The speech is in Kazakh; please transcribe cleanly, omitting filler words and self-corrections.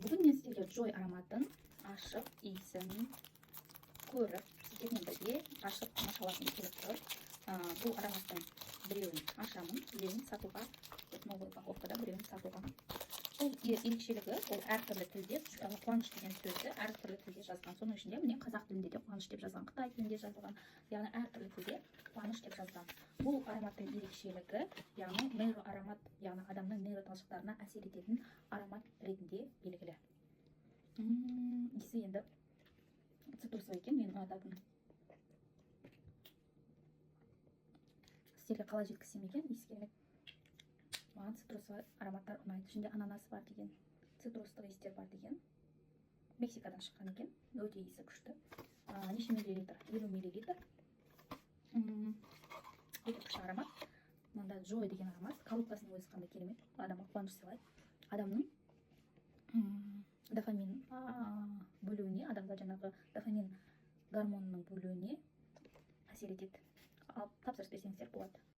Бүгін мен сіздерге Joy ароматын ашып, иісін көріп, сіздермен бірге ашып тамашалағым келіп тұр. Бұл ароматтың біреуін ашамын, біреуін сатуға, новый упаковкада біреуін сатуға. Бұл ерекшелігі, ол әртүрлі тілде, қуаныш деген сөзді әртүрлі тілде жазған. Соның ішінде міне қазақ тілінде де қуаныш деп жазған, Қытай тілінде жазылған, яғни әртүрлі тілде қуаныш деп жазған. Бұл ароматтың ерекшелігі, яғни нейро аромат, яғни адамның нейроталшықтарына әсер ететін аромат ретінде белгілі. Иісі енді цитрусовый екен, мен ұнататын. Сіздерге қалай жеткізсем екен, иіс керемет. Маған цитрусовый ароматтар ұнайды. Ішінде ананас бар деген, цитрустық иістер бар деген. Мексикадан шыққан екен, өте иісі күшті. Неше миллилитр? 50 миллилитр. Өте күшті аромат. Мында Joy деген аромат. Коробкасының өзі қандай керемет. Адамға қуаныш сыйлайды. Адамның дофамин бөлуіне, адамда жаңағы дофамин гормонының бөлуіне әсер етеді. Ал тапсырыс берсеңіздер болады.